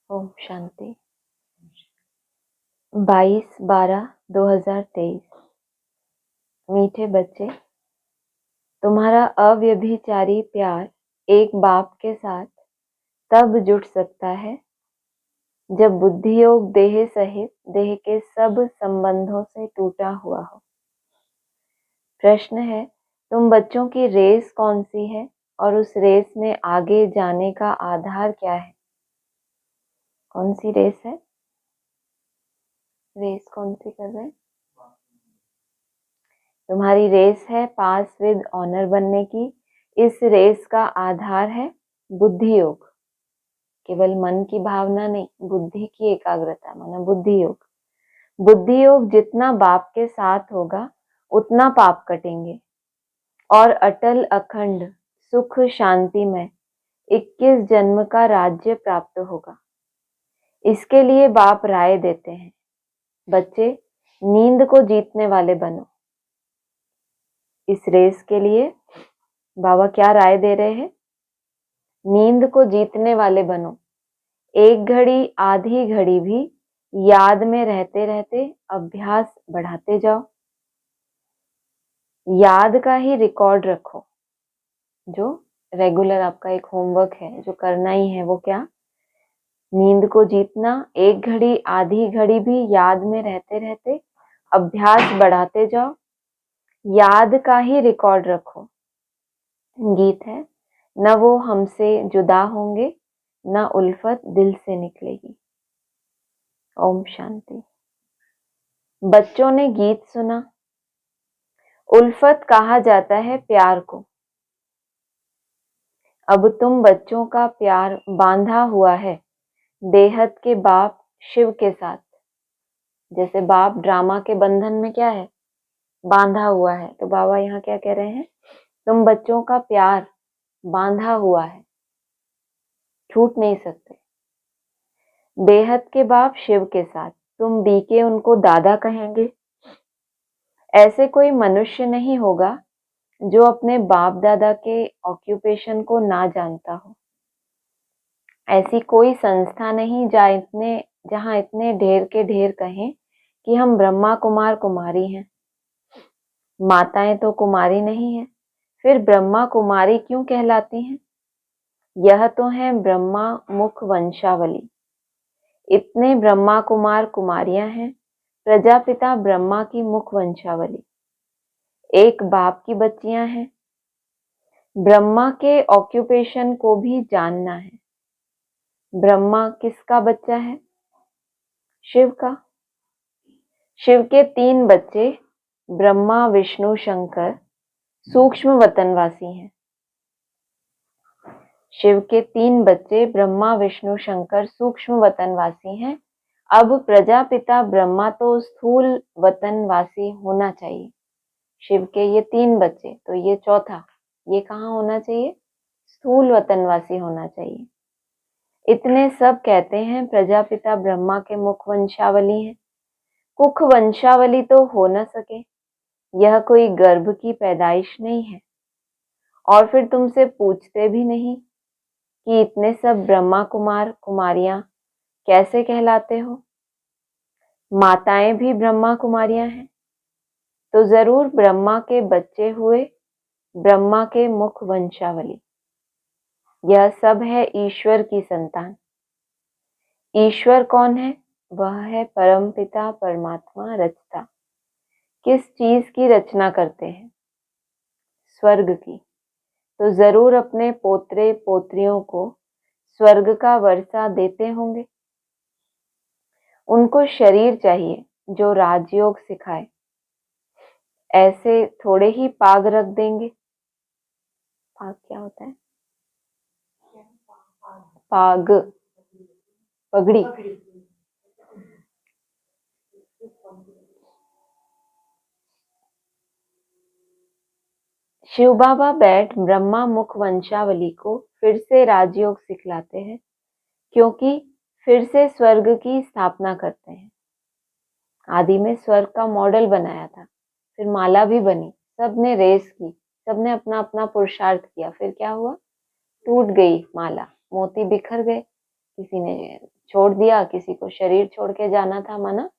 ओम शांति। 22/12/2023। मीठे बच्चे, तुम्हारा अव्यभिचारी प्यार एक बाप के साथ तब जुट सकता है जब बुद्धि योग देह सहित देह के सब संबंधों से टूटा हुआ हो। प्रश्न है, तुम बच्चों की रेस कौन सी है और उस रेस में आगे जाने का आधार क्या है? कौन सी रेस है? रेस कौन सी कर रहे हैं? तुम्हारी रेस है पास विद ऑनर बनने की। इस रेस का आधार है बुद्धि योग। केवल मन की भावना नहीं, बुद्धि की एकाग्रता, माना बुद्धि योग। बुद्धि योग जितना बाप के साथ होगा उतना पाप कटेंगे और अटल अखंड सुख शांति में 21 जन्म का राज्य प्राप्त होगा। इसके लिए बाप राय देते हैं, बच्चे नींद को जीतने वाले बनो। इस रेस के लिए बाबा क्या राय दे रहे हैं? नींद को जीतने वाले बनो। एक घड़ी आधी घड़ी भी याद में रहते रहते अभ्यास बढ़ाते जाओ। याद का ही रिकॉर्ड रखो। जो रेगुलर आपका एक होमवर्क है जो करना ही है, वो क्या? नींद को जीतना। एक घड़ी आधी घड़ी भी याद में रहते रहते अभ्यास बढ़ाते जाओ। याद का ही रिकॉर्ड रखो। गीत है, न वो हमसे जुदा होंगे न उल्फत दिल से निकलेगी। ओम शांति। बच्चों ने गीत सुना। उल्फत कहा जाता है प्यार को। अब तुम बच्चों का प्यार बांधा हुआ है बेहद के बाप शिव के साथ। जैसे बाप ड्रामा के बंधन में क्या है? बांधा हुआ है। तो बाबा यहाँ क्या कह रहे हैं? तुम बच्चों का प्यार बांधा हुआ है, छूट नहीं सकते। बेहद के बाप शिव के साथ तुम बीके उनको दादा कहेंगे। ऐसे कोई मनुष्य नहीं होगा जो अपने बाप दादा के ऑक्यूपेशन को ना जानता हो। ऐसी कोई संस्था नहीं जहाँ इतने ढेर के ढेर कहें कि हम ब्रह्मा कुमार कुमारी हैं। माताएं तो कुमारी नहीं है, फिर ब्रह्मा कुमारी क्यों कहलाती हैं? यह तो है ब्रह्मा मुख वंशावली। इतने ब्रह्मा कुमार कुमारियां हैं, प्रजापिता ब्रह्मा की मुख वंशावली। एक बाप की बच्चियां हैं। ब्रह्मा के ऑक्यूपेशन को भी जानना है। ब्रह्मा किसका बच्चा है? शिव का। शिव के 3 बच्चे ब्रह्मा विष्णु शंकर सूक्ष्म वतनवासी हैं। शिव के 3 बच्चे ब्रह्मा विष्णु शंकर सूक्ष्म वतनवासी हैं। अब प्रजापिता ब्रह्मा तो स्थूल वतनवासी होना चाहिए। शिव के ये 3 बच्चे, तो ये चौथा, ये कहाँ होना चाहिए? स्थूल वतनवासी होना चाहिए। इतने सब कहते हैं प्रजापिता ब्रह्मा के मुख वंशावली हैं। कुख वंशावली तो हो न सके, यह कोई गर्भ की पैदाइश नहीं है। और फिर तुमसे पूछते भी नहीं कि इतने सब ब्रह्मा कुमार कुमारियां कैसे कहलाते हो। माताएं भी ब्रह्मा कुमारियां हैं, तो जरूर ब्रह्मा के बच्चे हुए, ब्रह्मा के मुख वंशावली। यह सब है ईश्वर की संतान। ईश्वर कौन है? वह है परमपिता परमात्मा रचता। किस चीज की रचना करते हैं? स्वर्ग की। तो जरूर अपने पोत्रे पोत्रियों को स्वर्ग का वर्षा देते होंगे। उनको शरीर चाहिए जो राजयोग सिखाए। ऐसे थोड़े ही पाग रख देंगे। पाग क्या होता है? पाग, पगड़ी। शिव बाबा बैठ ब्रह्मा मुख वंशावली को फिर से राजयोग सिखलाते हैं, क्योंकि फिर से स्वर्ग की स्थापना करते हैं। आदि में स्वर्ग का मॉडल बनाया था, फिर माला भी बनी, सबने रेस की, सबने अपना अपना पुरुषार्थ किया, फिर क्या हुआ? टूट गई माला, मोती बिखर गए, किसी ने छोड़ दिया, किसी को शरीर छोड़ के जाना था, माना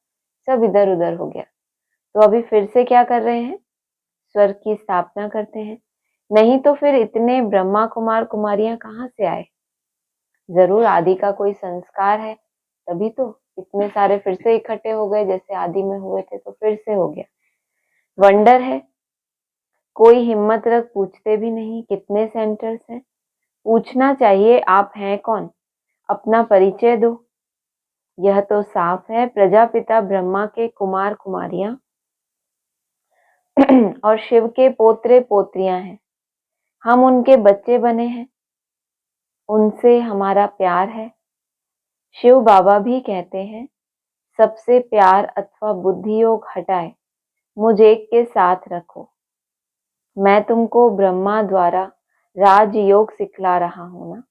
सब इधर उधर हो गया। तो अभी फिर से क्या कर रहे हैं, स्वर्ग की स्थापना करते हैं। नहीं तो फिर इतने ब्रह्मा कुमार कुमारियां कहाँ से आए, जरूर आदि का कोई संस्कार है, तभी तो इतने सारे फिर से इकट्ठे हो गए, जैसे आदि में हुए थे तो फिर से हो गया। वंडर है, कोई हिम्मत रख पूछते भी नहीं कितने सेंटर्स हैं। पूछना चाहिए आप हैं कौन, अपना परिचय दो। यह तो साफ है प्रजापिता ब्रह्मा के कुमार कुमारियां और शिव के पोत्रे पोत्रियां हैं। हम उनके बच्चे बने हैं, उनसे हमारा प्यार है। शिव बाबा भी कहते हैं, सबसे प्यार अथवा बुद्धि योग हटाए मुझ एक के साथ रखो। मैं तुमको ब्रह्मा द्वारा राजयोग सिखला रहा हूं ना,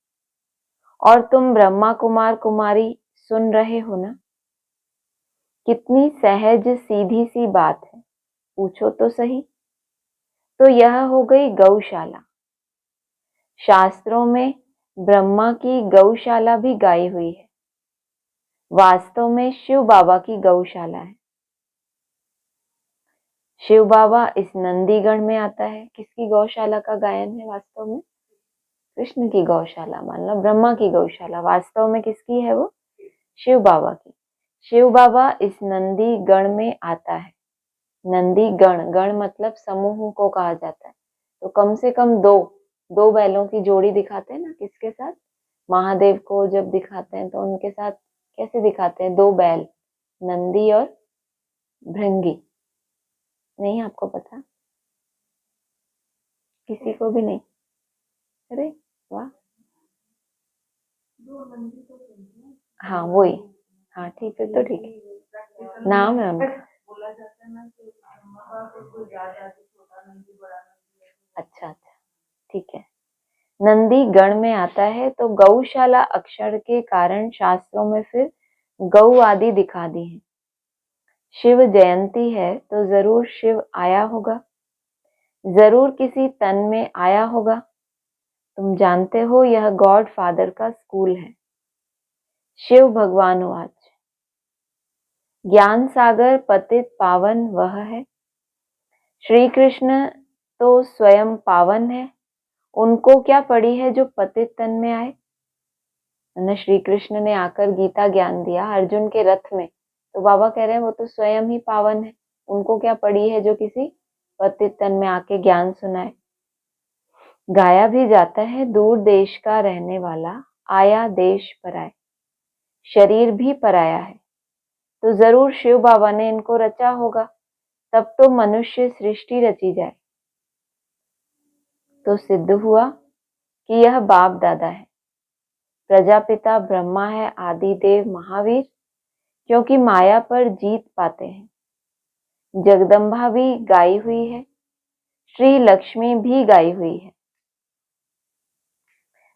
और तुम ब्रह्मा कुमार कुमारी सुन रहे हो ना। कितनी सहज सीधी सी बात है, पूछो तो सही। तो यह हो गई गौशाला। शास्त्रों में ब्रह्मा की गौशाला भी गाई हुई है, वास्तव में शिव बाबा की गौशाला है। शिव बाबा इस नंदीगढ़ में आता है। किसकी गौशाला का गायन है वास्तव में? कृष्ण की गौशाला, मान लो ब्रह्मा की गौशाला, वास्तव में किसकी है वो? शिव बाबा की। शिव बाबा इस नंदीगढ़ में आता है। नंदी गण, गण मतलब समूह को कहा जाता है। तो कम से कम दो बैलों की जोड़ी दिखाते हैं ना, किसके साथ? महादेव को जब दिखाते हैं तो उनके साथ कैसे दिखाते हैं? दो बैल, नंदी और भृंगी। नहीं आपको पता? किसी को भी नहीं? अरे वाह, हाँ वही, हाँ ठीक है, तो ठीक है, नाम है उनका। अच्छा, ठीक है। नंदी गण में आता है, तो गौशाला अक्षर के कारण शास्त्रों में फिर गौ आदि दिखा दी है। शिव जयंती है तो जरूर शिव आया होगा, जरूर किसी तन में आया होगा। तुम जानते हो यह गॉड फादर का स्कूल है। शिव भगवान आज ज्ञान सागर पतित पावन वह है। श्री कृष्ण तो स्वयं पावन है, उनको क्या पड़ी है जो पतित तन में आए? न श्री कृष्ण ने आकर गीता ज्ञान दिया अर्जुन के रथ में, तो बाबा कह रहे हैं वो तो स्वयं ही पावन है, उनको क्या पड़ी है जो किसी पतित तन में आके ज्ञान सुनाए। गाया भी जाता है, दूर देश का रहने वाला आया देश पराए। शरीर भी पराया है, तो जरूर शिव बाबा ने इनको रचा होगा, तब तो मनुष्य सृष्टि रची जाए। तो सिद्ध हुआ कि यह बाप दादा है। प्रजापिता ब्रह्मा है आदिदेव महावीर, क्योंकि माया पर जीत पाते हैं। जगदम्बा भी गाई हुई है, श्री लक्ष्मी भी गाई हुई है।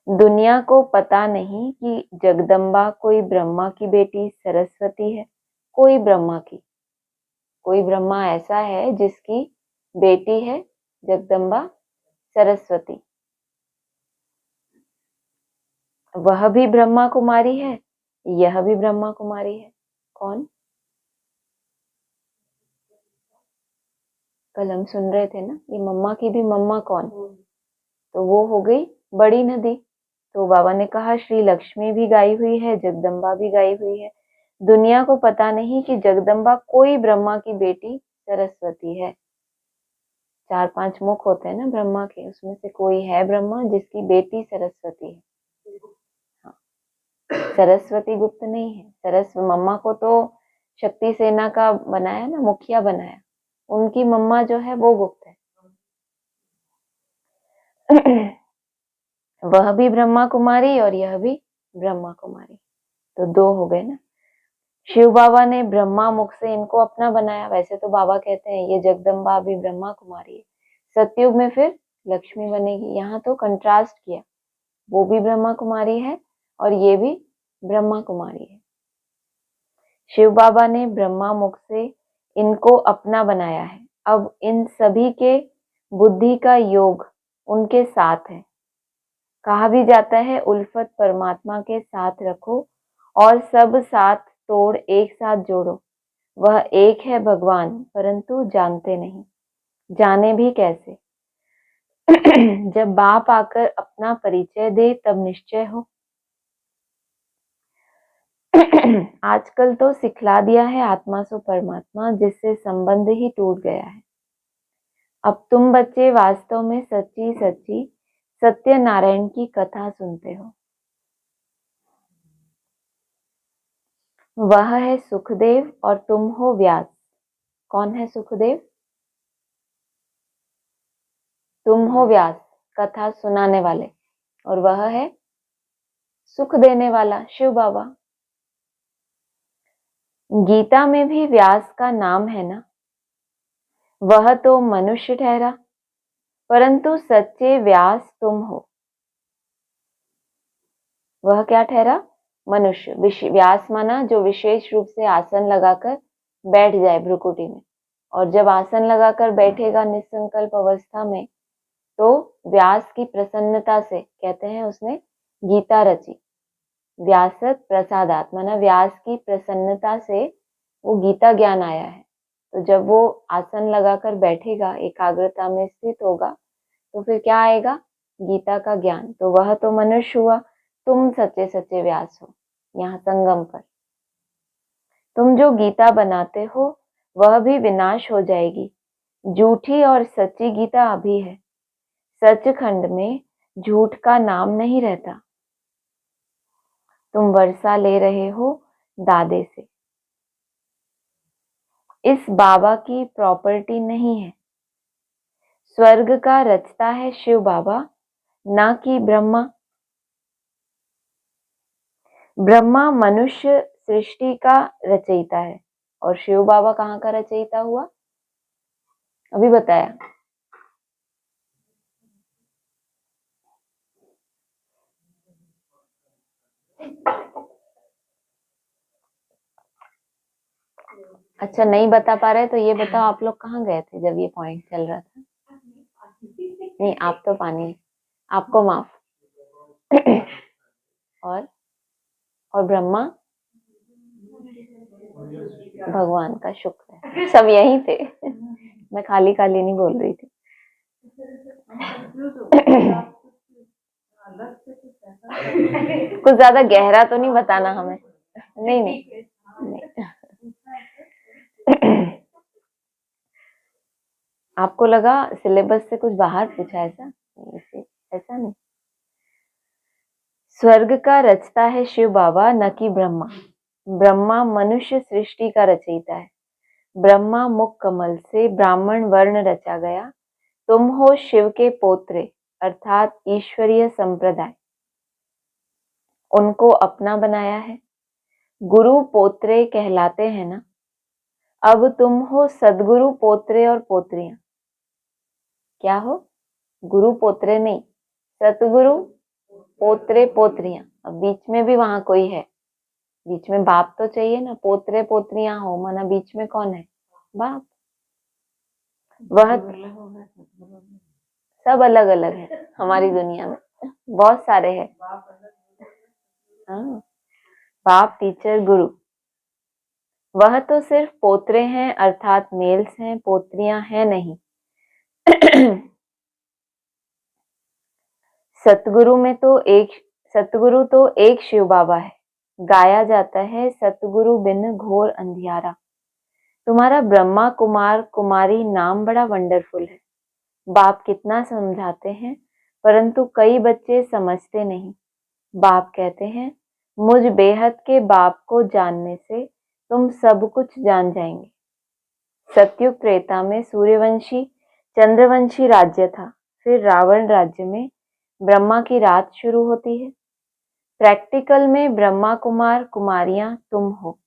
दुनिया को पता नहीं कि जगदम्बा कोई ब्रह्मा की बेटी सरस्वती है, कोई ब्रह्मा ऐसा है जिसकी बेटी है जगदम्बा सरस्वती। वह भी ब्रह्मा कुमारी है, यह भी ब्रह्मा कुमारी है। कौन? कल हम सुन रहे थे ना, ये मम्मा की भी मम्मा कौन? तो वो हो गई बड़ी नदी। तो बाबा ने कहा श्री लक्ष्मी भी गाई हुई है, जगदम्बा भी गाई हुई है। दुनिया को पता नहीं कि जगदम्बा कोई ब्रह्मा की बेटी सरस्वती है। 4-5 मुख होते हैं ना ब्रह्मा के, उसमें से कोई है ब्रह्मा जिसकी बेटी सरस्वती है। हाँ, सरस्वती गुप्त नहीं है। मम्मा को तो शक्ति सेना का बनाया ना, मुखिया बनाया, उनकी मम्मा जो है वो गुप्त है। वह भी ब्रह्मा कुमारी और यह भी ब्रह्मा कुमारी, तो 2 हो गए ना। शिव बाबा ने ब्रह्मा मुख से इनको अपना बनाया। वैसे तो बाबा कहते हैं ये जगदम्बा भी ब्रह्मा कुमारी है, सतयुग में फिर लक्ष्मी बनेगी। यहाँ तो कंट्रास्ट किया, वो भी ब्रह्मा कुमारी है और ये भी ब्रह्मा कुमारी है। शिव बाबा ने ब्रह्मा मुख से इनको अपना बनाया है। अब इन सभी के बुद्धि का योग उनके साथ है। कहा भी जाता है उल्फत परमात्मा के साथ रखो और सब साथ तोड़ एक साथ जोड़ो। वह एक है भगवान, परंतु जानते नहीं। जाने भी कैसे? जब बाप आकर अपना परिचय दे तब निश्चय हो। आजकल तो सिखला दिया है आत्मा सो परमात्मा, जिससे संबंध ही टूट गया है। अब तुम बच्चे वास्तव में सच्ची सच्ची सत्यनारायण की कथा सुनते हो। वह है सुखदेव और तुम हो व्यास। कौन है सुखदेव? तुम हो व्यास, कथा सुनाने वाले, और वह है सुख देने वाला शिव बाबा। गीता में भी व्यास का नाम है ना। वह तो मनुष्य ठहरा, परंतु सच्चे व्यास तुम हो। वह क्या ठहरा? मनुष्य। व्यास माना जो विशेष रूप से आसन लगाकर बैठ जाए भ्रुकुटी में, और जब आसन लगाकर बैठेगा निसंकल्प अवस्था में, तो व्यास की प्रसन्नता से कहते हैं उसने गीता रची। व्यासत प्रसादात माना व्यास की प्रसन्नता से वो गीता ज्ञान आया है। तो जब वो आसन लगाकर बैठेगा, एकाग्रता में स्थित होगा, तो फिर क्या आएगा? गीता का ज्ञान। तो वह तो मनुष्य हुआ, तुम सच्चे सच्चे व्यास हो यहाँ संगम पर। तुम जो गीता बनाते हो वह भी विनाश हो जाएगी। झूठी और सच्ची गीता अभी है। सचखंड में झूठ का नाम नहीं रहता। तुम वर्षा ले रहे हो दादे से। इस बाबा की प्रॉपर्टी नहीं है। स्वर्ग का रचता है शिव बाबा, ना कि ब्रह्मा। ब्रह्मा मनुष्य सृष्टि का रचयिता है, और शिव बाबा कहाँ का रचयिता हुआ? अभी बताया। अच्छा, नहीं बता पा रहे तो ये बताओ, आप लोग कहाँ गए थे जब ये पॉइंट चल रहा था? नहीं, आप तो पानी, आपको माफ। और ब्रह्मा भगवान का शुक्र है, सब यही थे। मैं खाली खाली नहीं बोल रही थी। कुछ ज्यादा गहरा तो नहीं बताना हमें। नहीं नहीं, नहीं। आपको लगा सिलेबस से कुछ बाहर पूछा, ऐसा नहीं। स्वर्ग का रचता है शिव बाबा, न कि ब्रह्मा। ब्रह्मा मनुष्य सृष्टि का रचयिता है। ब्रह्मा मुख कमल से ब्राह्मण वर्ण रचा गया। तुम हो शिव के पोत्रे, अर्थात ईश्वरीय संप्रदाय। उनको अपना बनाया है। गुरु पोत्रे कहलाते हैं ना। अब तुम हो सदगुरु पोत्रे और पोत्रियां। क्या हो? गुरु पोत्रे नहीं, सतगुरु पोत्रे पोत्रियां। अब बीच में भी वहां कोई है, बीच में बाप तो चाहिए ना। पोत्रे पोत्रियां हो माना बीच में कौन है? बाप। वह सब अलग अलग है हमारी दुनिया में, बहुत सारे हैं। हाँ, बाप, टीचर, गुरु। वह तो सिर्फ पोत्रे हैं, अर्थात मेल्स हैं, पोत्रियां हैं नहीं। सतगुरु तो एक शिव बाबा है। गाया जाता है सतगुरु बिन घोर अंधियारा। तुम्हारा ब्रह्मा कुमार कुमारी नाम बड़ा वंडरफुल है। बाप कितना समझाते हैं, परंतु कई बच्चे समझते नहीं। बाप कहते हैं, मुझ बेहद के बाप को जानने से तुम सब कुछ जान जाएंगे। सतयुग त्रेता में सूर्यवंशी चंद्रवंशी राज्य था। फिर रावण राज्य में ब्रह्मा की रात शुरू होती है। प्रैक्टिकल में ब्रह्मा कुमार कुमारियां तुम हो।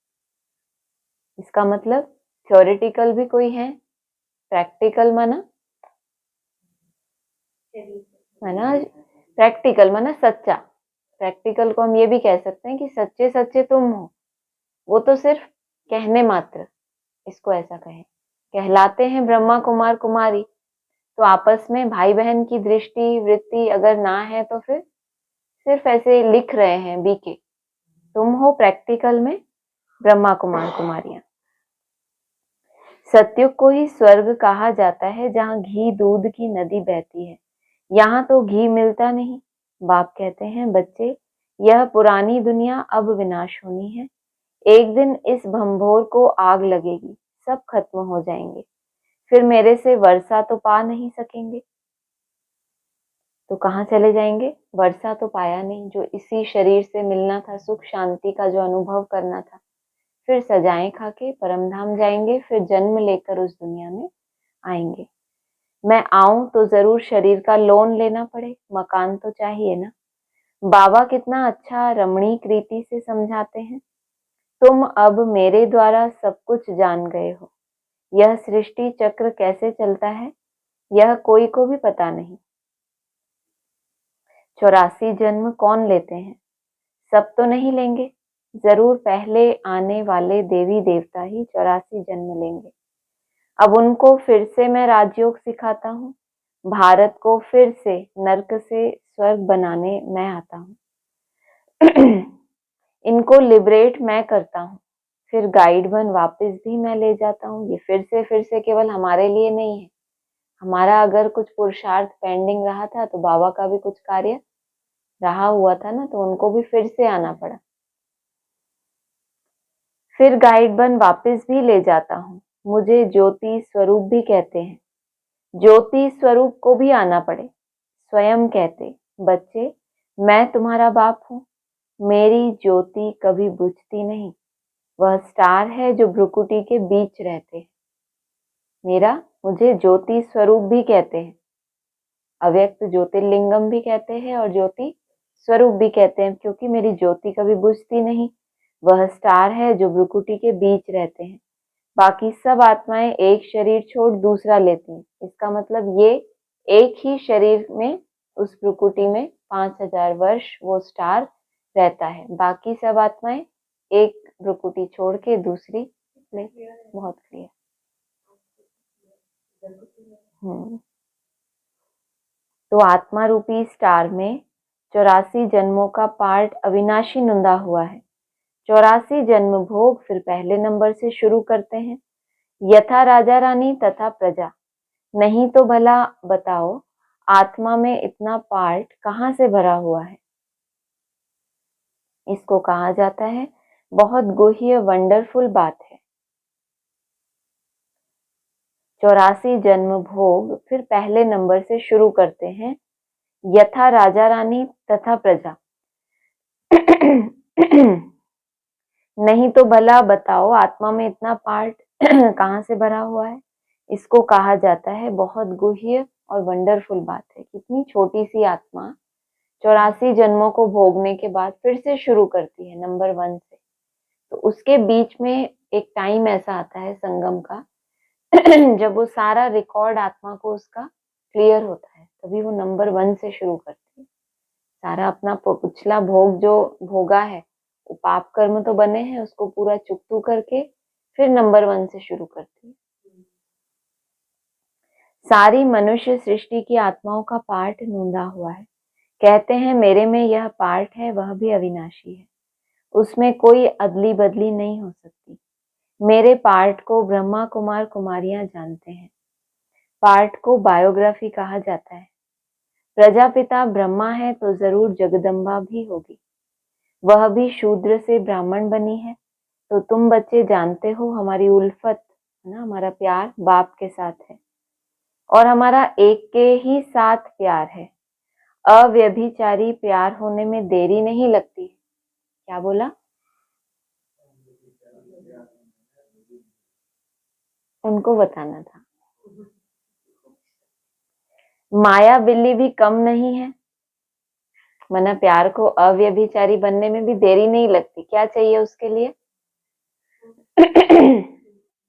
इसका मतलब थ्योरेटिकल भी कोई है, प्रैक्टिकल माना प्रैक्टिकल माना सच्चा। प्रैक्टिकल को हम ये भी कह सकते हैं कि सच्चे सच्चे तुम हो। वो तो सिर्फ कहने मात्र, इसको ऐसा कहें, कहलाते हैं ब्रह्मा कुमार कुमारी। तो आपस में भाई बहन की दृष्टि वृत्ति अगर ना है तो फिर सिर्फ ऐसे लिख रहे हैं बीके, तुम हो प्रैक्टिकल में ब्रह्मा कुमार कुमारियां। सतयुग को ही स्वर्ग कहा जाता है, जहाँ घी दूध की नदी बहती है। यहाँ तो घी मिलता नहीं। बाप कहते हैं, बच्चे यह पुरानी दुनिया अब विनाश होनी है। एक दिन इस भंभोर को आग लगेगी, सब खत्म हो जाएंगे, फिर मेरे से वर्षा तो पा नहीं सकेंगे। तो कहाँ चले जाएंगे? वर्षा तो पाया नहीं, जो इसी शरीर से मिलना था, सुख शांति का जो अनुभव करना था, फिर सजाएं खा के परम धाम जाएंगे, फिर जन्म लेकर उस दुनिया में आएंगे। मैं आऊं तो जरूर शरीर का लोन लेना पड़े, मकान तो चाहिए ना। बाबा कितना अच्छा रमणीक रीति से समझाते हैं। तुम अब मेरे द्वारा सब कुछ जान गए हो। यह सृष्टि चक्र कैसे चलता है, यह कोई को भी पता नहीं। 84 जन्म कौन लेते हैं? सब तो नहीं लेंगे, जरूर पहले आने वाले देवी देवता ही 84 जन्म लेंगे। अब उनको फिर से मैं राजयोग सिखाता हूँ। भारत को फिर से नर्क से स्वर्ग बनाने मैं आता हूँ। इनको लिबरेट मैं करता हूँ, फिर गाइड बन वापस भी मैं ले जाता हूँ। ये फिर से केवल हमारे लिए नहीं है। हमारा अगर कुछ पुरुषार्थ पेंडिंग रहा था तो बाबा का भी कुछ कार्य रहा हुआ था ना, तो उनको भी फिर से आना पड़ा। फिर गाइड बन वापस भी ले जाता हूँ। मुझे ज्योति स्वरूप भी कहते हैं। ज्योति स्वरूप को भी आना पड़े। स्वयं कहते, बच्चे मैं तुम्हारा बाप हूँ। मेरी ज्योति कभी बुझती नहीं। वह स्टार है जो भ्रुकुटी के बीच रहते हैं। मुझे ज्योति स्वरूप भी कहते हैं। अव्यक्त ज्योतिर्लिंगम भी कहते हैं और ज्योति स्वरूप भी कहते हैं, क्योंकि मेरी ज्योति कभी बुझती नहीं। वह स्टार है जो भ्रुकुटी के बीच रहते हैं। बाकी सब आत्माएं एक शरीर छोड़ दूसरा लेती हैं। इसका मतलब ये एक ही शरीर में, उस भ्रुकुटी में 5000 वर्ष वो स्टार रहता है। बाकी सब आत्माएं एक भ्रुकुटी छोड़ के दूसरी ले। बहुत क्लियर। तो आत्मा रूपी स्टार में 84 जन्मों का पार्ट अविनाशी नुंदा हुआ है। 84 जन्म भोग फिर पहले नंबर से शुरू करते हैं, यथा राजा रानी तथा प्रजा। नहीं तो भला बताओ, आत्मा में इतना पार्ट कहाँ से भरा हुआ है? इसको कहा जाता है बहुत गुह्य वंडरफुल बात है। 84 जन्म भोग फिर पहले नंबर से शुरू करते हैं, यथा राजा रानी तथा प्रजा। नहीं तो भला बताओ, आत्मा में इतना पार्ट कहाँ से भरा हुआ है? इसको कहा जाता है बहुत गुह्य और वंडरफुल बात है। कितनी छोटी सी आत्मा 84 जन्मों को भोगने के बाद फिर से शुरू करती है नंबर 1 से। तो उसके बीच में एक टाइम ऐसा आता है संगम का जब वो सारा रिकॉर्ड आत्मा को उसका क्लियर होता है, तभी वो नंबर 1 से शुरू करती है। सारा अपना पिछला भोग जो भोगा है, वो पाप कर्म तो बने हैं, उसको पूरा चुकतू करके फिर नंबर 1 से शुरू करती है। सारी मनुष्य सृष्टि की आत्माओं का पार्ट नूंदा हुआ है। कहते हैं मेरे में यह पार्ट है, वह भी अविनाशी है, उसमें कोई अदली बदली नहीं हो सकती। मेरे पार्ट को ब्रह्मा कुमार कुमारियां जानते हैं। पार्ट को बायोग्राफी कहा जाता है। प्रजापिता ब्रह्मा है तो जरूर जगदम्बा भी होगी। वह भी शूद्र से ब्राह्मण बनी है। तो तुम बच्चे जानते हो हमारी उल्फत है ना, हमारा प्यार बाप के साथ है और हमारा एक के ही साथ प्यार है। अव्यभिचारी प्यार होने में देरी नहीं लगती। क्या बोला? उनको बताना था। माया बिल्ली भी कम नहीं है, मना प्यार को अव्यभिचारी बनने में भी देरी नहीं लगती। क्या चाहिए उसके लिए?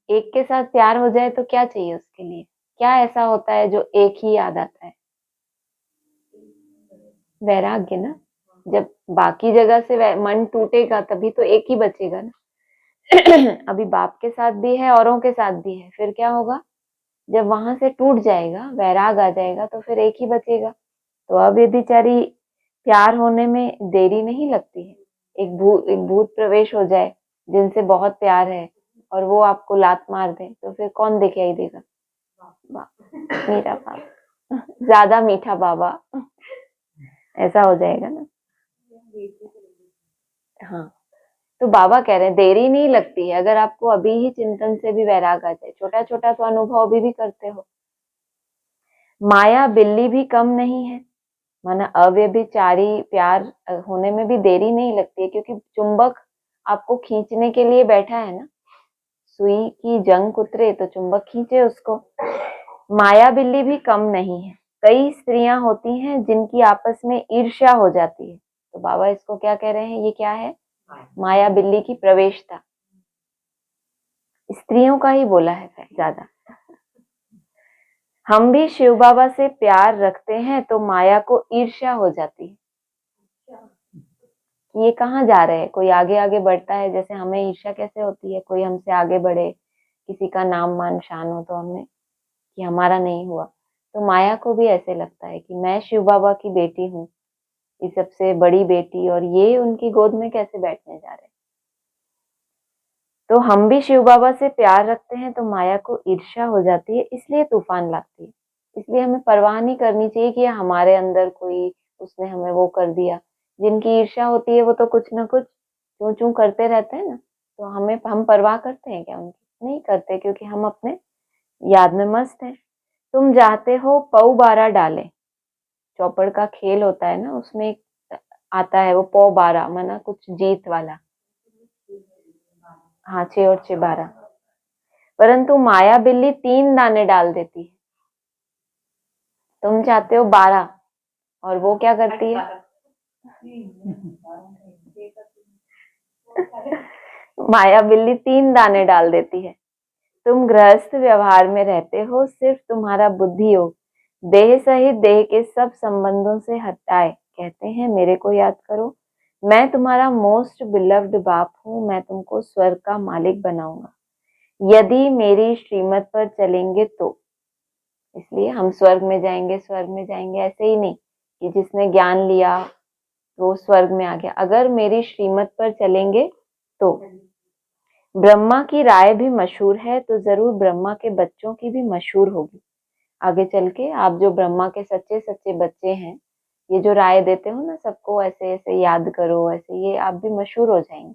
एक के साथ प्यार हो जाए तो क्या चाहिए उसके लिए? क्या ऐसा होता है जो एक ही याद आता है? वैराग्य ना। जब बाकी जगह से मन टूटेगा तभी तो एक ही बचेगा ना। अभी बाप के साथ भी है, औरों के साथ भी है, फिर क्या होगा? जब वहां से टूट जाएगा, वैराग आ जाएगा, तो फिर एक ही बचेगा। तो अव्यभिचारी प्यार होने में देरी नहीं लगती है। एक भूत प्रवेश हो जाए जिनसे बहुत प्यार है और वो आपको लात मार दे तो फिर कौन दिखाई देगा? मीरा बाबा, ज्यादा मीठा बाबा, ऐसा हो जाएगा ना। हाँ, तो बाबा कह रहे हैं देरी नहीं लगती है। अगर आपको अभी ही चिंतन से भी वैराग आ जाए, छोटा छोटा तो अनुभव अभी भी करते हो। माया बिल्ली भी कम नहीं है, माना अव्यभिचारी प्यार होने में भी देरी नहीं लगती है, क्योंकि चुंबक आपको खींचने के लिए बैठा है ना। सुई की जंग उतरे तो चुंबक खींचे उसको। माया बिल्ली भी कम नहीं है। कई स्त्रियां होती हैं जिनकी आपस में ईर्ष्या हो जाती है। तो बाबा इसको क्या कह रहे हैं? ये क्या है? माया बिल्ली की प्रवेशता। स्त्रियों का ही बोला है ज्यादा। हम भी शिव बाबा से प्यार रखते हैं तो माया को ईर्ष्या हो जाती है। ये कहाँ जा रहे हैं? कोई आगे आगे बढ़ता है, जैसे हमें ईर्ष्या कैसे होती है? कोई हमसे आगे बढ़े, किसी का नाम मान शान हो तो हमें कि हमारा नहीं हुआ। तो माया को भी ऐसे लगता है कि मैं शिव बाबा की बेटी हूँ, ये सबसे बड़ी बेटी, और ये उनकी गोद में कैसे बैठने जा रहे। तो हम भी शिव बाबा से प्यार रखते हैं तो माया को ईर्ष्या हो जाती है, इसलिए तूफान लाती है। इसलिए हमें परवाह नहीं करनी चाहिए कि हमारे अंदर कोई, उसने हमें वो कर दिया। जिनकी ईर्ष्या होती है वो तो कुछ ना कुछ चूं चूं करते रहते हैं ना। तो हम परवाह करते हैं क्या उनकी? नहीं करते, क्योंकि हम अपने याद में मस्त हैं। तुम चाहते हो पौ बारह डाले, चौपड़ का खेल होता है ना, उसमें एक आता है वो पौ बारह, माना कुछ जीत वाला। हाँ, 6 और 6 12। परंतु माया बिल्ली 3 दाने डाल देती है। तुम चाहते हो 12 और वो क्या करती है? माया बिल्ली 3 दाने डाल देती है। तुम गृहस्थ व्यवहार में रहते हो, सिर्फ तुम्हारा बुद्धि योग देह सहित देह के सब संबंधों से हटाए कहते हैं मेरे को याद करो। मैं तुम्हारा मोस्ट बिलव्ड बाप हूँ, मैं तुमको स्वर्ग का मालिक बनाऊंगा यदि मेरी श्रीमत पर चलेंगे तो। इसलिए हम स्वर्ग में जाएंगे, स्वर्ग में जाएंगे ऐसे ही नहीं कि जिसने ज्ञान लिया वो स्वर्ग में आ गया। अगर मेरी श्रीमत पर चलेंगे तो। ब्रह्मा की राय भी मशहूर है तो जरूर ब्रह्मा के बच्चों की भी मशहूर होगी। आगे चल के आप जो ब्रह्मा के सच्चे सच्चे बच्चे हैं, ये जो राय देते हो ना सबको ऐसे ऐसे याद करो, ऐसे, ये आप भी मशहूर हो जाएंगे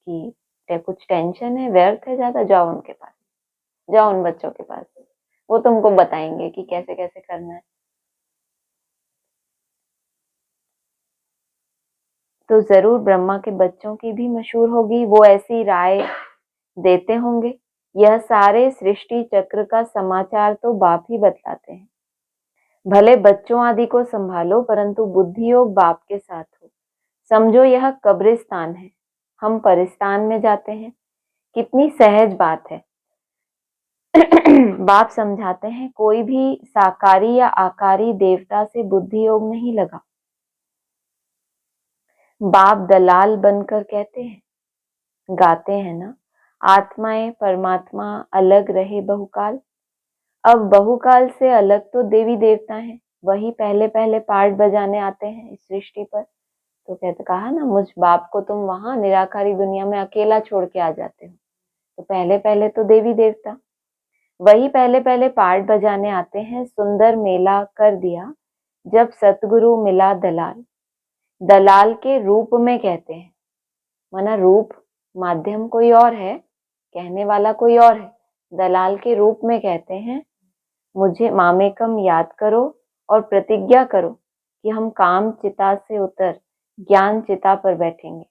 कि कुछ टेंशन है, व्यर्थ है ज्यादा, जाओ उनके पास, जाओ उन बच्चों के पास, वो तुमको बताएंगे कि कैसे कैसे करना है। तो जरूर ब्रह्मा के बच्चों की भी मशहूर होगी, वो ऐसी राय देते होंगे। यह सारे सृष्टि चक्र का समाचार तो बाप ही बतलाते हैं। भले बच्चों आदि को संभालो परंतु बुद्धि योग बाप के साथ हो। समझो यह कब्रिस्तान है, हम परिस्तान में जाते हैं। कितनी सहज बात है। बाप समझाते हैं कोई भी साकारी या आकारी देवता से बुद्धि योग नहीं लगा। बाप दलाल बनकर कहते हैं, गाते हैं ना, आत्माएं परमात्मा अलग रहे बहुकाल। अब बहुकाल से अलग तो देवी देवता हैं, वही पहले पहले पार्ट बजाने आते हैं इस सृष्टि पर। तो कहते, कहा ना, मुझ बाप को तुम वहां निराकारी दुनिया में अकेला छोड़ के आ जाते हो। तो पहले पहले तो देवी देवता वही पहले पहले पार्ट बजाने आते हैं। सुंदर मेला कर दिया जब सतगुरु मिला दलाल। दलाल के रूप में कहते हैं, माना रूप माध्यम कोई और है, कहने वाला कोई और है। दलाल के रूप में कहते हैं, मुझे मामेकम याद करो और प्रतिज्ञा करो कि हम काम चिता से उतर ज्ञान चिता पर बैठेंगे,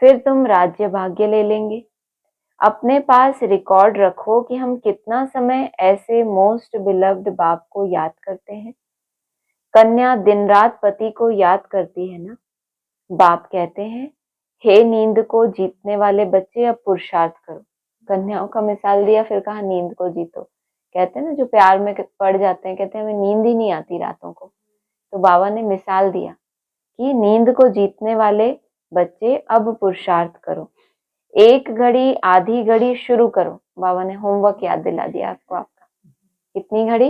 फिर तुम राज्य भाग्य ले लेंगे। अपने पास रिकॉर्ड रखो कि हम कितना समय ऐसे मोस्ट बिलव्ड बाप को याद करते हैं। कन्या दिन रात पति को याद करती है ना। बाप कहते हैं, हे नींद को जीतने वाले बच्चे अब पुरुषार्थ करो। कन्याओं का मिसाल दिया, फिर कहा नींद को जीतो। कहते हैं ना जो प्यार में पड़ जाते हैं, कहते हैं हमें नींद ही नहीं आती रातों को। तो बाबा ने मिसाल दिया कि नींद को जीतने वाले बच्चे अब पुरुषार्थ करो। एक घड़ी आधी घड़ी शुरू करो। बाबा ने होमवर्क याद दिला दिया आपको आपका। कितनी घड़ी?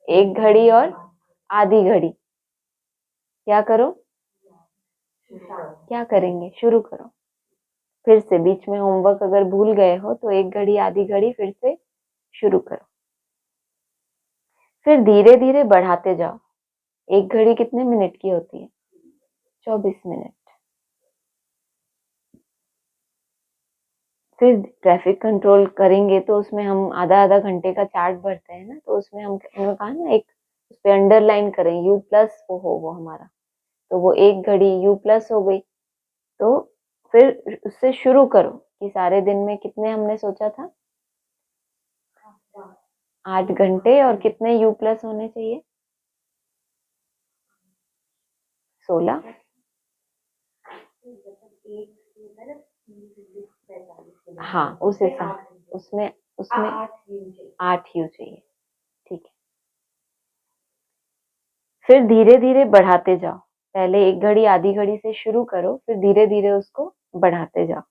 एक घड़ी और आधी घड़ी। क्या करो, क्या करेंगे, शुरू करो। फिर से बीच में होमवर्क अगर भूल गए हो तो 1 घड़ी आधी घड़ी फिर से शुरू करो। फिर धीरे धीरे बढ़ाते जाओ। 1 घड़ी कितने मिनट की होती है? 24 मिनट। फिर ट्रैफिक कंट्रोल करेंगे तो उसमें हम आधा आधा घंटे का चार्ट भरते हैं ना, तो उसमें हमने कहा ना एक उस पे अंडरलाइन करें U+ वो हमारा, तो वो 1 घड़ी U+ हो गई। तो फिर उससे शुरू करो कि सारे दिन में कितने हमने सोचा था, 8 घंटे, और कितने U+ होने चाहिए, 16। हाँ, उस हिसाब उसमें 8 U चाहिए, ठीक है। फिर धीरे धीरे बढ़ाते जाओ। पहले 1 घड़ी आधी घड़ी से शुरू करो, फिर धीरे धीरे उसको बढ़ाते जाओ।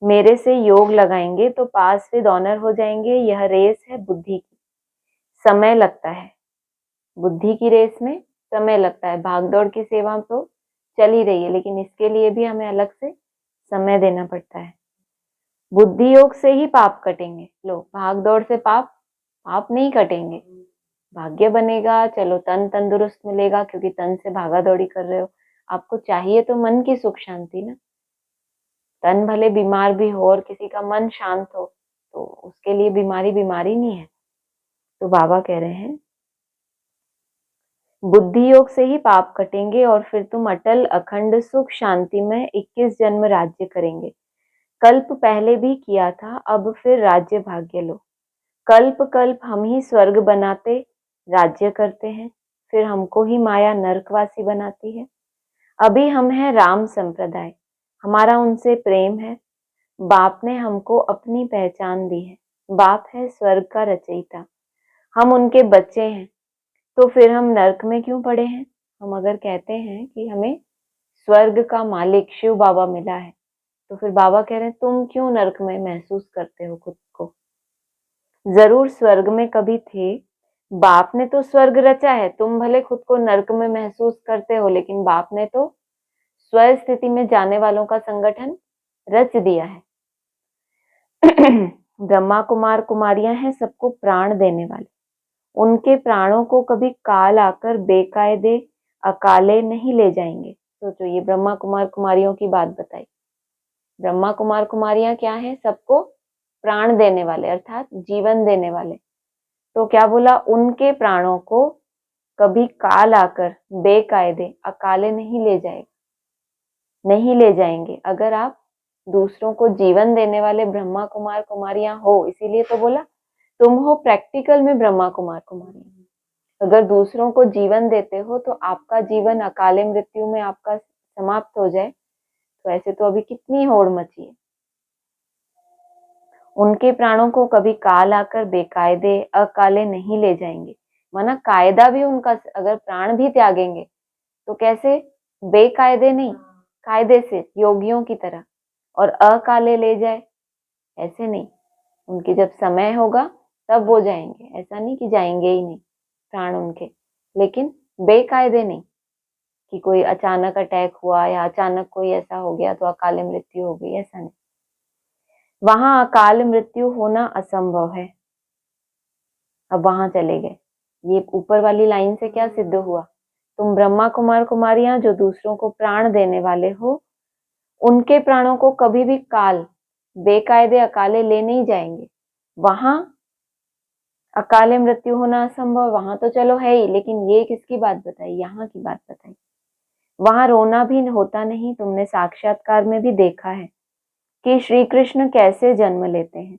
मेरे से योग लगाएंगे तो पास विद ऑनर हो जाएंगे। यह रेस है बुद्धि की, समय लगता है। बुद्धि की रेस में समय लगता है। भागदौड़ की सेवा तो चल ही रही है, लेकिन इसके लिए भी हमें अलग से समय देना पड़ता है। बुद्धि योग से ही पाप कटेंगे। लो, भागदौड़ से पाप नहीं कटेंगे। भाग्य बनेगा, चलो तन तंदुरुस्त मिलेगा क्योंकि तन से भागा दौड़ी कर रहे हो। आपको चाहिए तो मन की सुख शांति ना। तन भले बीमार भी हो और किसी का मन शांत हो तो उसके लिए बीमारी नहीं है। तो बाबा कह रहे हैं बुद्धि योग से ही पाप कटेंगे और फिर तुम अटल अखंड सुख शांति में 21 जन्म राज्य करेंगे। कल्प पहले भी किया था, अब फिर राज्य भाग्य लो। कल्प कल्प हम ही स्वर्ग बनाते राज्य करते हैं, फिर हमको ही माया नरकवासी बनाती है। अभी हम हैं राम संप्रदाय, हमारा उनसे प्रेम है। बाप ने हमको अपनी पहचान दी है। बाप है स्वर्ग का रचयिता, हम उनके बच्चे हैं। तो फिर हम नरक में क्यों पड़े हैं? हम अगर कहते हैं कि हमें स्वर्ग का मालिक शिव बाबा मिला है, तो फिर बाबा कह रहे हैं तुम क्यों नरक में महसूस करते हो खुद को? जरूर स्वर्ग में कभी थे। बाप ने तो स्वर्ग रचा है। तुम भले खुद को नरक में महसूस करते हो, लेकिन बाप ने तो स्वर स्थिति में जाने वालों का संगठन रच दिया है। ब्रह्मा कुमार कुमारियां हैं सबको प्राण देने वाले। उनके प्राणों को कभी काल आकर बेकायदे अकाले नहीं ले जाएंगे। सोचो, ये ब्रह्मा कुमार कुमारियों की बात बताई। ब्रह्मा कुमार कुमारियां क्या है? सबको प्राण देने वाले, अर्थात जीवन देने वाले। तो क्या बोला? उनके प्राणों को कभी काल आकर बेकायदे अकाले नहीं ले जाएगा, नहीं ले जाएंगे। अगर आप दूसरों को जीवन देने वाले ब्रह्मा कुमार कुमारियां हो, इसीलिए तो बोला तुम हो प्रैक्टिकल में ब्रह्मा कुमार कुमारियां। अगर दूसरों को जीवन देते हो तो आपका जीवन अकाले मृत्यु में आपका समाप्त हो जाए, तो ऐसे तो अभी कितनी होड़ मची है। उनके प्राणों को कभी काल आकर बेकायदे अकाले नहीं ले जाएंगे। माना कायदा भी उनका, अगर प्राण भी त्यागेंगे तो कैसे? बेकायदे नहीं, कायदे से, योगियों की तरह। और अकाले ले जाए, ऐसे नहीं। उनके जब समय होगा तब वो जाएंगे, ऐसा नहीं कि जाएंगे ही नहीं प्राण उनके, लेकिन बेकायदे नहीं कि कोई अचानक अटैक हुआ या अचानक कोई ऐसा हो गया तो अकाले मृत्यु हो गई, ऐसा नहीं। वहां अकाल मृत्यु होना असंभव है। अब वहां चले गए। ये ऊपर वाली लाइन से क्या सिद्ध हुआ? तुम ब्रह्मा कुमार कुमारियां जो दूसरों को प्राण देने वाले हो, उनके प्राणों को कभी भी काल बेकायदे अकाले ले नहीं जाएंगे। वहां अकाले मृत्यु होना असंभव, वहां तो चलो है ही, लेकिन ये किसकी बात बताई? यहाँ की बात बताई। वहां रोना भी होता नहीं। तुमने साक्षात्कार में भी देखा है कि श्री कृष्ण कैसे जन्म लेते हैं।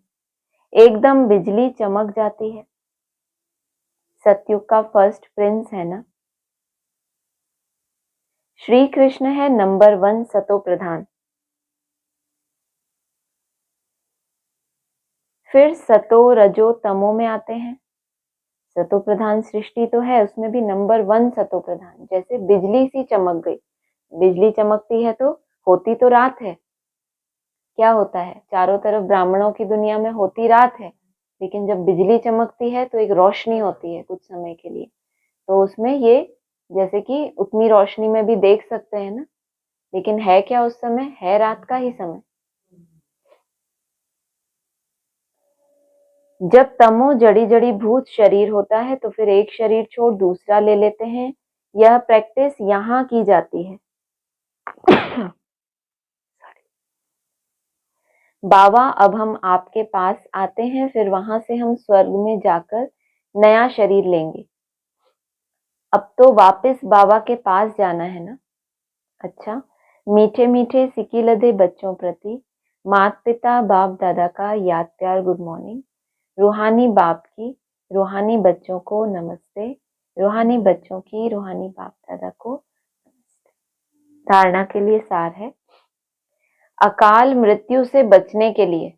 एकदम बिजली चमक जाती है। सतयुग का फर्स्ट प्रिंस है ना श्री कृष्ण, है नंबर 1 सतो प्रधान। फिर सतो रजो तमो में आते हैं। सतो प्रधान सृष्टि तो है, उसमें भी नंबर 1 सतो प्रधान। जैसे बिजली सी चमक गई। बिजली चमकती है तो होती तो रात है। क्या होता है? चारों तरफ ब्राह्मणों की दुनिया में होती रात है, लेकिन जब बिजली चमकती है तो एक रोशनी होती है कुछ समय के लिए। तो उसमें ये जैसे कि उतनी रोशनी में भी देख सकते हैं ना, लेकिन है क्या उस समय, है रात का ही समय। जब तमो जड़ी जड़ी भूत शरीर होता है तो फिर एक शरीर छोड़ दूसरा ले लेते हैं। यह प्रैक्टिस यहाँ की जाती है। बाबा, अब हम आपके पास आते हैं, फिर वहां से हम स्वर्ग में जाकर नया शरीर लेंगे। अब तो वापस बाबा के पास जाना है ना। अच्छा, मीठे मीठे सिकी लदे बच्चों प्रति माता पिता बाप दादा का याद प्यार गुड मॉर्निंग। रूहानी बाप की रूहानी बच्चों को नमस्ते। रूहानी बच्चों की रूहानी बाप दादा को नमस्ते। धारणा के लिए सार है, अकाल मृत्यु से बचने के लिए,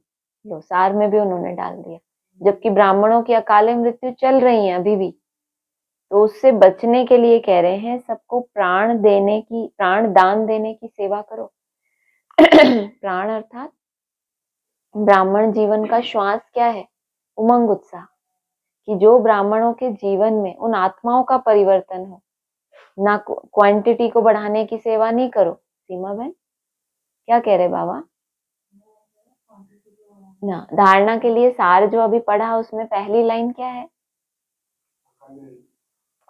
लो सार में भी उन्होंने डाल दिया, जबकि ब्राह्मणों की अकाल मृत्यु चल रही है अभी भी, तो उससे बचने के लिए कह रहे हैं सबको प्राण दान देने की सेवा करो। प्राण अर्थात ब्राह्मण जीवन का श्वास क्या है, उमंग उत्साह, कि जो ब्राह्मणों के जीवन में उन आत्माओं का परिवर्तन हो। ना क्वांटिटी को बढ़ाने की सेवा नहीं करो। सीमा बहन क्या कह रहे बाबा ना, धारणा के लिए सार जो अभी पढ़ा उसमें पहली लाइन क्या है,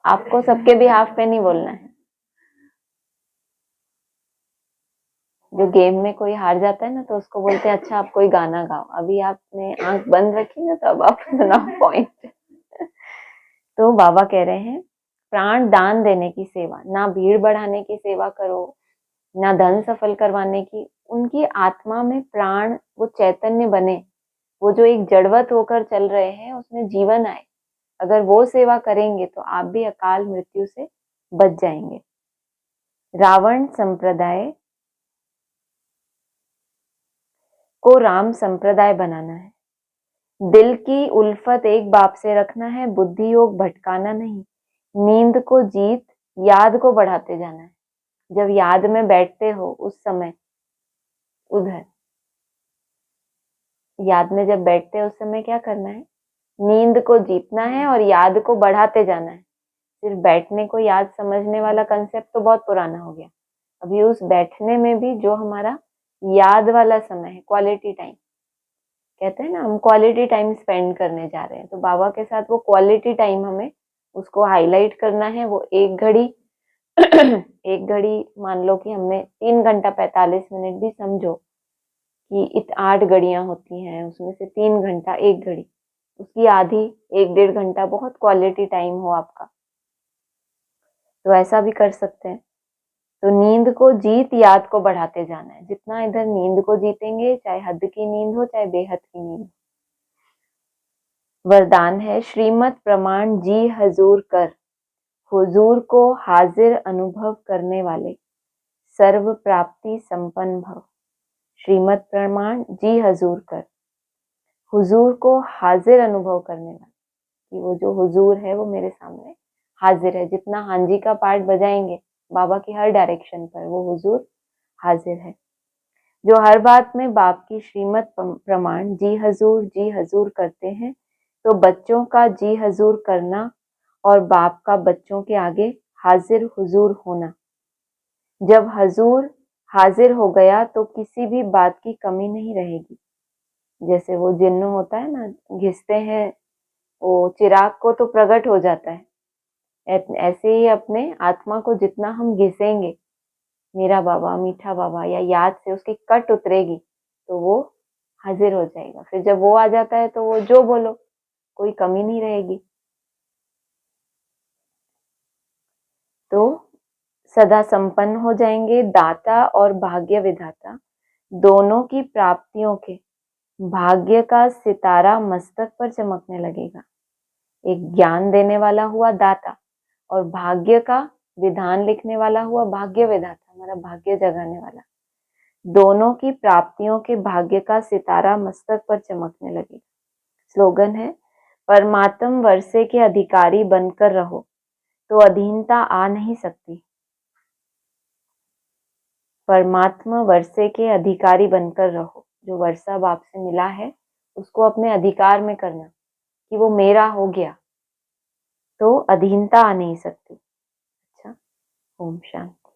आपको सबके बिहाफ पे नहीं बोलना है। जो गेम में कोई हार जाता है ना तो उसको बोलते हैं अच्छा आप कोई गाना गाओ। अभी आपने आंख बंद रखी ना तो अब आप सुनाओ पॉइंट। तो बाबा कह रहे हैं प्राण दान देने की सेवा, ना भीड़ बढ़ाने की सेवा करो, ना धन सफल करवाने की। उनकी आत्मा में प्राण, वो चैतन्य बने, वो जो एक जड़वत होकर चल रहे हैं उसमें जीवन आए। अगर वो सेवा करेंगे तो आप भी अकाल मृत्यु से बच जाएंगे। रावण संप्रदाय को राम संप्रदाय बनाना है। दिल की उल्फत एक बाप से रखना है, बुद्धि योग भटकाना नहीं। नींद को जीत याद को बढ़ाते जाना है। जब याद में बैठते हो उस समय, उधर याद में जब बैठते हो उस समय क्या करना है, नींद को जीतना है और याद को बढ़ाते जाना है। सिर्फ बैठने को याद समझने वाला कंसेप्ट तो बहुत पुराना हो गया। अभी उस बैठने में भी जो हमारा याद वाला समय है, क्वालिटी टाइम कहते हैं ना, हम क्वालिटी टाइम स्पेंड करने जा रहे हैं, तो बाबा के साथ वो क्वालिटी टाइम हमें उसको हाईलाइट करना है। वो एक घड़ी एक घड़ी मान लो कि हमने 3 घंटा 45 मिनट भी समझो कि 8 घड़ियां होती हैं, उसमें से 3 घंटा एक घड़ी, उसकी आधी 1-1.5 घंटा बहुत क्वालिटी टाइम हो आपका, तो ऐसा भी कर सकते हैं। तो नींद को जीत याद को बढ़ाते जाना है। जितना इधर नींद को जीतेंगे, चाहे हद की नींद हो चाहे बेहद की नींद। वरदान है श्रीमत प्रमाण जी हजूर कर, हुजूर को हाजिर अनुभव करने वाले सर्व प्राप्ति संपन्न भव। श्रीमत प्रमाण जी हजूर कर, हुजूर को हाजिर अनुभव करने वाले, कि वो जो हुजूर है वो मेरे सामने हाजिर है। जितना हांजी का पार्ट बजाएंगे बाबा की हर डायरेक्शन पर, वो हुजूर हाजिर है। जो हर बात में बाप की श्रीमत प्रमाण जी हजूर करते हैं, तो बच्चों का जी हजूर करना और बाप का बच्चों के आगे हाजिर हुजूर होना। जब हजूर हाजिर हो गया तो किसी भी बात की कमी नहीं रहेगी। जैसे वो जिन्नो होता है ना, घिसते हैं वो चिराग को तो प्रकट हो जाता है, ऐसे ही अपने आत्मा को जितना हम घिसेंगे, मेरा बाबा मीठा बाबा या याद से उसकी कट उतरेगी तो वो हाजिर हो जाएगा। फिर जब वो आ जाता है तो वो जो बोलो कोई कमी नहीं रहेगी। तो सदा संपन्न हो जाएंगे। दाता और भाग्य विधाता दोनों की प्राप्तियों के भाग्य का सितारा मस्तक पर चमकने लगेगा। एक ज्ञान देने वाला हुआ दाता और भाग्य का विधान लिखने वाला हुआ भाग्य विधाता, हमारा भाग्य जगाने वाला। दोनों की प्राप्तियों के भाग्य का सितारा मस्तक पर चमकने लगेगा। स्लोगन है परमात्म वर्षे के अधिकारी बनकर रहो तो अधीनता आ नहीं सकती। परमात्मा वर्षे के अधिकारी बनकर रहो, जो वर्षा बाप से मिला है उसको अपने अधिकार में करना, कि वो मेरा हो गया तो अधीनता आ नहीं सकती। अच्छा, ओम शांति।